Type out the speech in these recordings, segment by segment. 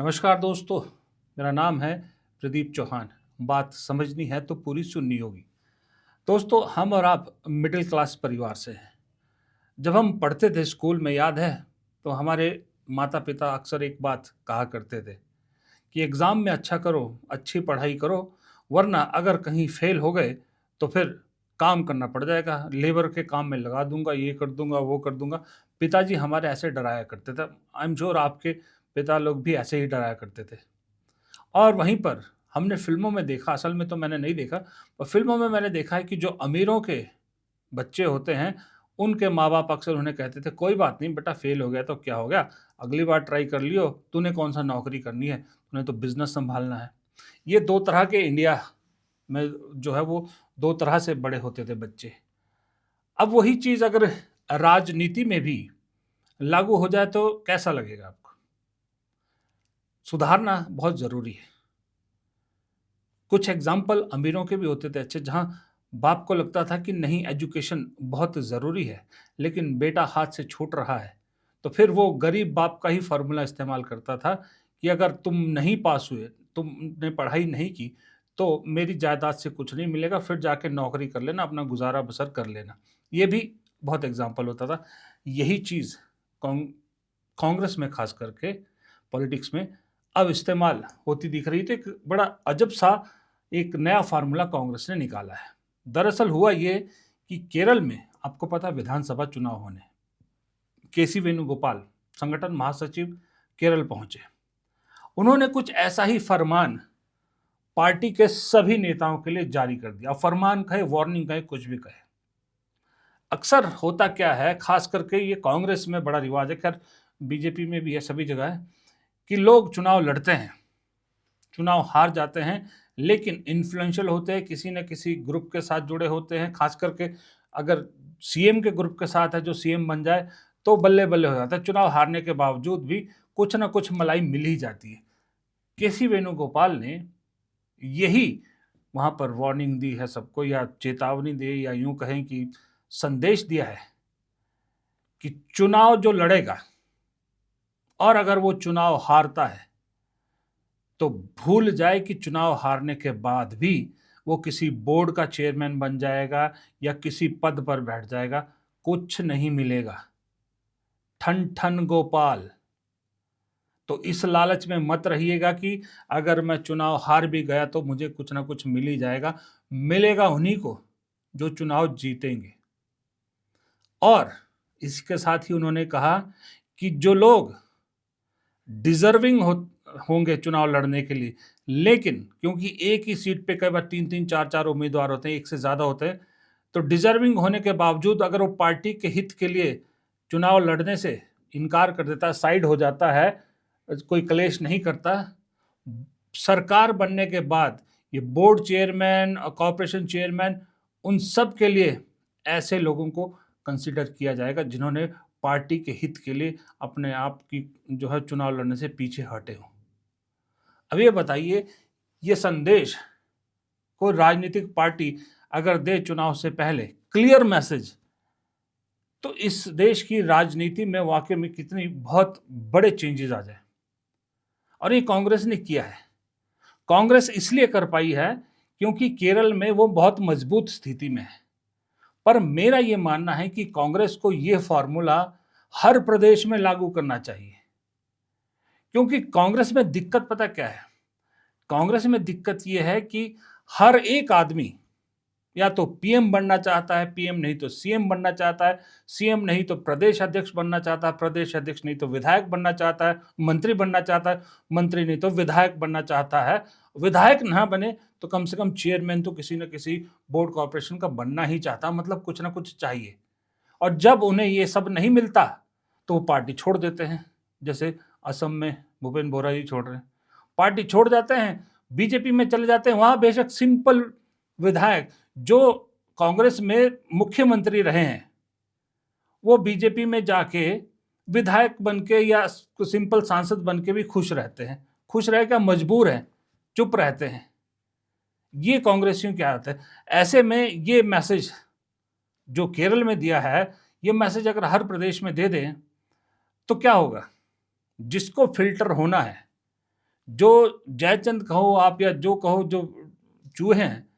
नमस्कार दोस्तों। मेरा नाम है प्रदीप चौहान। बात समझनी है तो पूरी सुननी होगी। दोस्तों, हम और आप मिडिल क्लास परिवार से हैं। जब हम पढ़ते थे स्कूल में, याद है, तो हमारे माता पिता अक्सर एक बात कहा करते थे कि एग्ज़ाम में अच्छा करो, अच्छी पढ़ाई करो, वरना अगर कहीं फेल हो गए तो फिर काम करना पड़ जाएगा, लेबर के काम में लगा दूंगा, ये कर दूंगा, वो कर दूंगा। पिताजी हमारे ऐसे डराया करते थे। आई एम श्योर आपके पिता लोग भी ऐसे ही डराया करते थे। और वहीं पर हमने फ़िल्मों में देखा, असल में तो मैंने नहीं देखा, पर फ़िल्मों में मैंने देखा है कि जो अमीरों के बच्चे होते हैं, उनके माँ-बाप अक्सर उन्हें कहते थे, "कोई बात नहीं बेटा, फ़ेल हो गया तो क्या हो गया? अगली बार ट्राई कर लियो, तूने कौन-सा नौकरी करनी है, तूने तो बिज़नेस सँभालना है।" ये 2 तरह के इंडिया में जो है वो 2 तरह से बड़े होते थे बच्चे। अब वही चीज़ अगर राजनीति में भी लागू हो जाए तो कैसा लगेगा आपको? सुधारना बहुत ज़रूरी है। कुछ एग्ज़ाम्पल अमीरों के भी होते थे अच्छे, जहाँ बाप को लगता था कि नहीं, एजुकेशन बहुत ज़रूरी है, लेकिन बेटा हाथ से छूट रहा है, तो फिर वो गरीब बाप का ही फ़ॉर्मूला इस्तेमाल करता था कि अगर तुम नहीं पास हुए, तुमने पढ़ाई नहीं की, तो मेरी जायदाद से कुछ नहीं मिलेगा, फिर जाके नौकरी कर लेना, अपना गुज़ारा बसर कर लेना। ये भी बहुत एग्ज़ाम्पल होता था। यही चीज़ कांग्रेस में ख़ास करके पॉलिटिक्स में अब इस्तेमाल होती दिख रही है। तो एक बड़ा अजब-सा एक नया फ़ॉर्मूला कांग्रेस ने निकाला है। दरअसल हुआ ये कि केरल में आपको पता है विधानसभा चुनाव होने, केसी वेणुगोपाल संगठन महासचिव केरल पहुंचे। उन्होंने कुछ ऐसा ही फरमान पार्टी के सभी नेताओं के लिए जारी कर दिया। फरमान कहे, वार्निंग कहे, कुछ भी कहे। अक्सर होता क्या है, खास करके ये कांग्रेस में बड़ा रिवाज है, खैर बीजेपी में भी है, सभी जगह है, कि लोग चुनाव लड़ते हैं, चुनाव हार जाते हैं, लेकिन इन्फ्लुएंशियल होते हैं, किसी न किसी ग्रुप के साथ जुड़े होते हैं। खास करके अगर सीएम के ग्रुप के साथ है, जो सीएम बन जाए तो बल्ले-बल्ले हो जाता है। चुनाव हारने के बावजूद भी कुछ न कुछ मलाई मिल ही जाती है। केसी वेणुगोपाल ने यही वहाँ पर वार्निंग दी है सबको, या चेतावनी दी, या यूँ कहें कि संदेश दिया है कि चुनाव जो लड़ेगा और अगर वो चुनाव हारता है, तो भूल जाए कि चुनाव हारने के बाद भी वो किसी बोर्ड का चेयरमैन बन जाएगा या किसी पद पर बैठ जाएगा, कुछ नहीं मिलेगा। ठन ठन गोपाल। तो इस लालच में मत रहिएगा कि अगर मैं चुनाव हार भी गया तो मुझे कुछ ना कुछ मिल ही जाएगा। मिलेगा उन्हीं को जो चुनाव जीतेंगे। और इसके साथ ही उन्होंने कहा कि जो लोग डिजर्विंग होंगे चुनाव लड़ने के लिए, लेकिन क्योंकि एक ही सीट पे कई बार 3-3 4-4 उम्मीदवार होते हैं, एक से ज़्यादा होते हैं, तो डिजर्विंग होने के बावजूद अगर वो पार्टी के हित के लिए चुनाव लड़ने से इनकार कर देता है, साइड हो जाता है, कोई क्लेश नहीं करता, सरकार बनने के बाद ये बोर्ड चेयरमैन और कॉर्पोरेशन चेयरमैन, उन सब के लिए ऐसे लोगों को कंसिडर किया जाएगा जिन्होंने पार्टी के हित के लिए अपने आप की जो है चुनाव लड़ने से पीछे हटे हों। अब ये बताइए, ये संदेश कोई राजनीतिक पार्टी अगर दे चुनाव से पहले क्लियर मैसेज, तो इस देश की राजनीति में वाकई में कितनी बहुत बड़े चेंजेस आ जाए। और ये कांग्रेस ने किया है। कांग्रेस इसलिए कर पाई है क्योंकि केरल में वो बहुत मजबूत स्थिति में है। पर मेरा ये मानना है कि कांग्रेस को ये फॉर्मूला हर प्रदेश में लागू करना चाहिए। क्योंकि कांग्रेस में दिक्कत पता क्या है? कांग्रेस में दिक्कत ये है कि हर एक आदमी या तो पीएम बनना चाहता है, पीएम नहीं तो सीएम बनना चाहता है, सीएम नहीं तो प्रदेश अध्यक्ष बनना चाहता है, प्रदेश अध्यक्ष नहीं तो विधायक बनना चाहता है, मंत्री बनना चाहता है, मंत्री नहीं तो विधायक बनना चाहता है। विधायक ना बने तो कम से कम चेयरमैन तो किसी न किसी बोर्ड कॉर्पोरेशन का बनना ही चाहता, मतलब कुछ ना कुछ चाहिए। और जब उन्हें ये सब नहीं मिलता, तो वो पार्टी छोड़ देते हैं। जैसे असम में भूपेन बोरा जी छोड़ रहे हैं, पार्टी छोड़ जाते हैं, बीजेपी में चले जाते हैं। वहाँ बेशक सिंपल विधायक जो कांग्रेस में मुख्यमंत्री रहे हैं, वो बीजेपी में जाके विधायक बन के या सिंपल सांसद बन के भी खुश रहते हैं। खुश रह क्या, मजबूर हैं, चुप रहते हैं। ये कांग्रेसियों की आदत है। ऐसे में ये मैसेज जो केरल में दिया है, ये मैसेज अगर हर प्रदेश में दे दें, तो क्या होगा? जिसको फ़िल्टर होना है, जो जयचंद कहो आप या जो कहो, जो चूहे हैं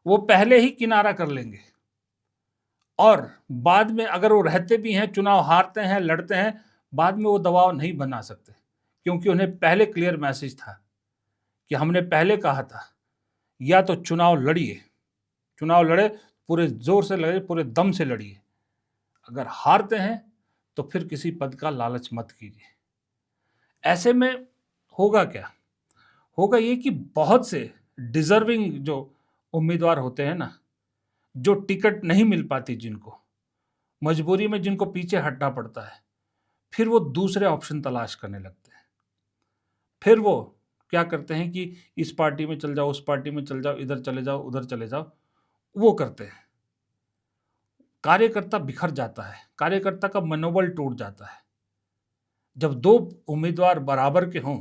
वो पहले ही किनारा कर लेंगे, और बाद में अगर वो रहते भी हैं, चुनाव हारते हैं, लड़ते हैं, बाद में वो दबाव नहीं बना सकते, क्योंकि उन्हें पहले क्लियर मैसेज था कि हमने पहले कहा था या तो चुनाव लड़िए, चुनाव लड़े, पूरे जोर से लड़े, पूरे दम से लड़िए, अगर हारते हैं तो फिर किसी पद का लालच मत कीजिए। ऐसे में होगा क्या? होगा ये कि बहुत से डिजर्विंग जो उम्मीदवार होते हैं ना, जो टिकट नहीं मिल पाती जिनको, मजबूरी में जिनको पीछे हटना पड़ता है, फिर वो दूसरे ऑप्शन तलाश करने लगते हैं। फिर वो क्या करते हैं कि इस पार्टी में चल जाओ, उस पार्टी में चल जाओ, इधर चले जाओ, उधर चले जाओ, वो करते हैं। कार्यकर्ता बिखर जाता है, कार्यकर्ता का मनोबल टूट जाता है। जब दो उम्मीदवार बराबर के हों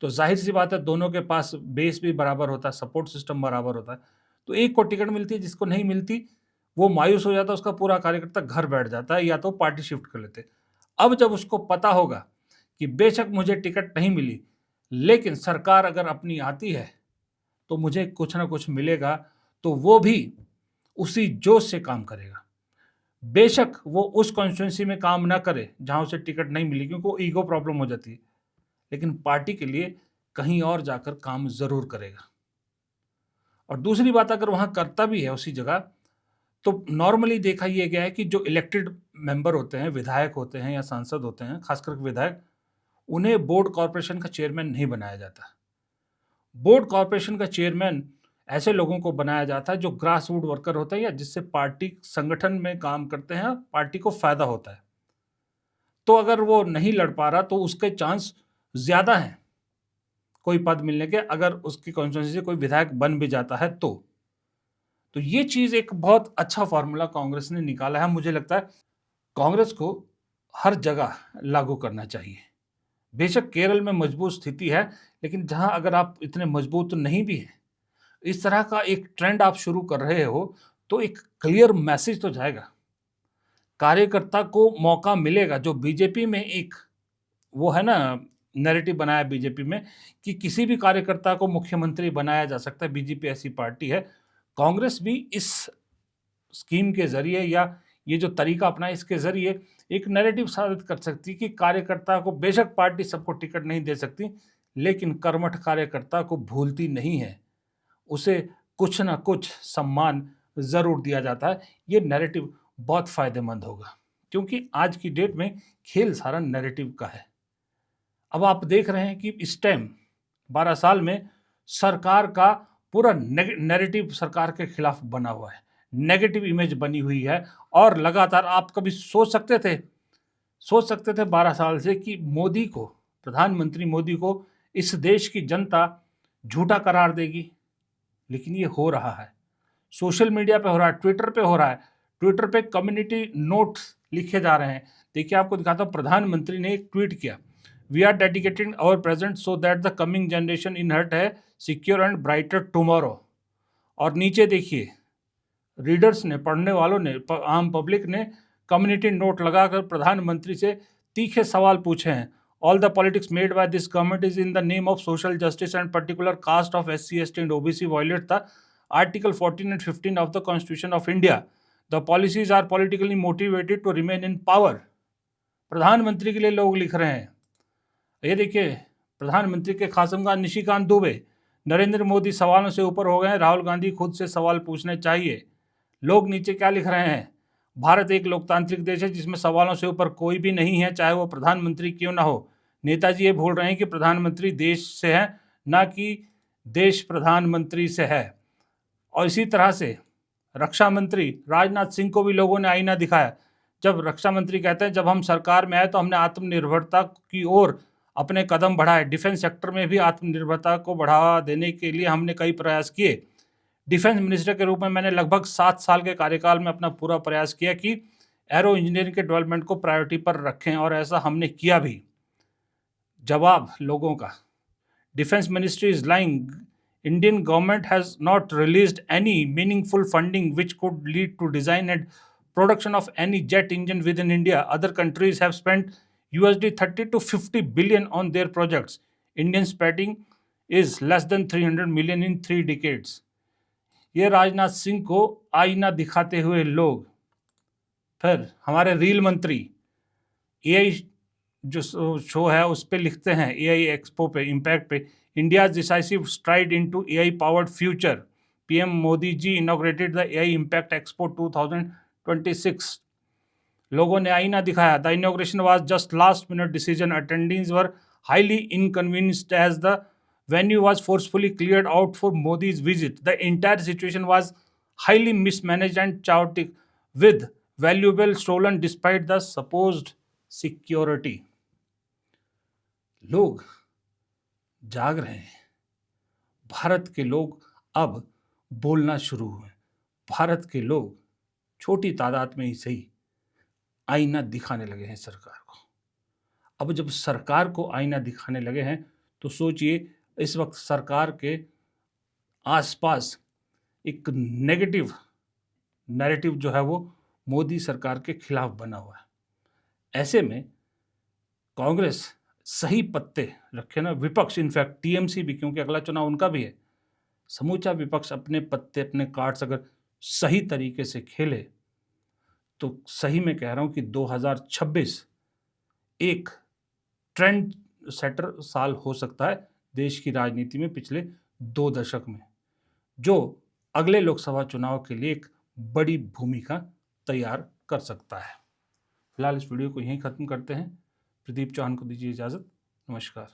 तो जाहिर सी बात है दोनों के पास बेस भी बराबर होता है, सपोर्ट सिस्टम बराबर होता है, तो एक को टिकट मिलती है, जिसको नहीं मिलती वो मायूस हो जाता है, उसका पूरा कार्यकर्ता घर बैठ जाता है या तो पार्टी शिफ्ट कर लेते हैं। अब जब उसको पता होगा कि बेशक मुझे टिकट नहीं मिली, लेकिन सरकार अगर अपनी आती है तो मुझे कुछ ना कुछ मिलेगा, तो वो भी उसी जोश से काम करेगा। बेशक वो उस कॉन्स्टिट्यूंसी में काम ना करे जहां उसे टिकट नहीं मिली, क्योंकि वो ईगो प्रॉब्लम हो जाती है, लेकिन पार्टी के लिए कहीं और जाकर काम जरूर करेगा। और दूसरी बात, अगर वहां करता भी है उसी जगह, तो नॉर्मली देखा यह गया है कि जो इलेक्टेड मेंबर होते हैं, विधायक होते हैं या सांसद होते हैं, खासकर विधायक, उन्हें बोर्ड कॉरपोरेशन का चेयरमैन नहीं बनाया जाता। बोर्ड कॉरपोरेशन का चेयरमैन ऐसे लोगों को बनाया जाता है जो ग्रास रूट वर्कर होते हैं या जिससे पार्टी संगठन में काम करते हैं, पार्टी को फायदा होता है। तो अगर वो नहीं लड़ पा रहा तो उसके चांस ज्यादा हैं कोई पद मिलने के, अगर उसकी कॉन्स्टिट्यूंसी से कोई विधायक बन भी जाता है तो ये चीज एक बहुत अच्छा फॉर्मूला कांग्रेस ने निकाला है। मुझे लगता है कांग्रेस को हर जगह लागू करना चाहिए। बेशक केरल में मजबूत स्थिति है, लेकिन जहां अगर आप इतने मजबूत नहीं भी हैं, इस तरह का एक ट्रेंड आप शुरू कर रहे हो, तो एक क्लियर मैसेज तो जाएगा, कार्यकर्ता को मौका मिलेगा। जो बीजेपी में एक वो है ना, नैरेटिव बनाया बीजेपी में कि किसी भी कार्यकर्ता को मुख्यमंत्री बनाया जा सकता है, बीजेपी ऐसी पार्टी है। कांग्रेस भी इस स्कीम के जरिए या ये जो तरीका अपना इसके जरिए एक नैरेटिव साबित कर सकती है कि कार्यकर्ता को, बेशक पार्टी सबको टिकट नहीं दे सकती, लेकिन कर्मठ कार्यकर्ता को भूलती नहीं है, उसे कुछ ना कुछ सम्मान जरूर दिया जाता है। ये नैरेटिव बहुत फायदेमंद होगा, क्योंकि आज की डेट में खेल सारा नैरेटिव का है। अब आप देख रहे हैं कि इस टाइम 12 साल में सरकार का पूरा नैरेटिव सरकार के खिलाफ बना हुआ है, नेगेटिव इमेज बनी हुई है, और लगातार आप कभी सोच सकते थे 12 साल से कि मोदी को, प्रधानमंत्री मोदी को इस देश की जनता झूठा करार देगी, लेकिन ये हो रहा है। सोशल मीडिया पे हो रहा है, ट्विटर पे हो रहा है, ट्विटर पे कम्युनिटी नोट्स लिखे जा रहे हैं। देखिए आपको दिखाता हूँ, प्रधानमंत्री ने एक ट्वीट किया, we are dedicating our present so that the coming generation inherit है सिक्योर एंड ब्राइटर टुमारो। और नीचे देखिए, रीडर्स ने, पढ़ने वालों ने, आम पब्लिक ने कम्युनिटी नोट लगाकर प्रधानमंत्री से तीखे सवाल पूछे हैं। All the politics made by this government is in the name of social justice and particular caste of SC ST and OBC violate the article 14 and 15 of the constitution of India. The policies are politically motivated to remain in power. प्रधानमंत्री के लिए लोग लिख रहे हैं। ये देखिए, प्रधानमंत्री के खासमगान निशिकांत दुबे, नरेंद्र मोदी सवालों से ऊपर हो गए हैं, राहुल गांधी खुद से सवाल पूछने चाहिए। लोग नीचे क्या लिख रहे हैं, भारत एक लोकतांत्रिक देश है जिसमें सवालों से ऊपर कोई भी नहीं है, चाहे वो प्रधानमंत्री क्यों ना हो। नेताजी ये भूल रहे हैं कि प्रधानमंत्री देश से है, ना कि देश प्रधानमंत्री से है। और इसी तरह से रक्षा मंत्री राजनाथ सिंह को भी लोगों ने आईना दिखाया, जब रक्षा मंत्री कहते हैं जब हम सरकार में आए तो हमने आत्मनिर्भरता की ओर अपने कदम बढ़ाए, डिफेंस सेक्टर में भी आत्मनिर्भरता को बढ़ावा देने के लिए हमने कई प्रयास किए। डिफेंस मिनिस्टर के रूप में मैंने लगभग 7 साल के कार्यकाल में अपना पूरा प्रयास किया कि एरो इंजीनियरिंग के डेवलपमेंट को प्रायोरिटी पर रखें, और ऐसा हमने किया भी। जवाब लोगों का, defence ministry is lying, Indian government has not released any meaningful funding which could lead to design and production of any jet engine within India. Other countries have spent $30 to $50 billion on their projects. Indian spending is less than 300 million in 3 decades. ये राजनाथ सिंह को आईना दिखाते हुए लोग। फिर हमारे reel मंत्री AI जो शो है उस पे लिखते हैं, एआई एक्सपो पे, इम्पैक्ट पे, India decisive stride into AI powered future, PM Modi ji inaugurated the AI impact expo 2026। लोगों ने आईना दिखाया। The inauguration was just last minute decision, attendants were highly inconvenienced as the venue was forcefully cleared out for Modi's visit. The entire situation was highly mismanaged and chaotic, with valuable stolen despite the supposed security. लोग जाग रहे हैं। भारत के लोग अब बोलना शुरू हुए। भारत के लोग छोटी तादाद में ही सही आईना दिखाने लगे हैं सरकार को। अब जब सरकार को आईना दिखाने लगे हैं तो सोचिए, इस वक्त सरकार के आसपास एक नेगेटिव नैरेटिव जो है वो मोदी सरकार के खिलाफ बना हुआ है। ऐसे में कांग्रेस सही पत्ते रखे ना, विपक्ष, इनफैक्ट टीएमसी भी, क्योंकि अगला चुनाव उनका भी है, समूचा विपक्ष अपने पत्ते, अपने कार्ड्स अगर सही तरीके से खेले तो सही में कह रहा हूं कि 2026 एक ट्रेंड सेटर साल हो सकता है देश की राजनीति में पिछले 2 दशक में, जो अगले लोकसभा चुनाव के लिए एक बड़ी भूमिका तैयार कर सकता है। फिलहाल इस वीडियो को यहीं ख़त्म करते हैं। प्रदीप चौहान को दीजिए इजाज़त। नमस्कार।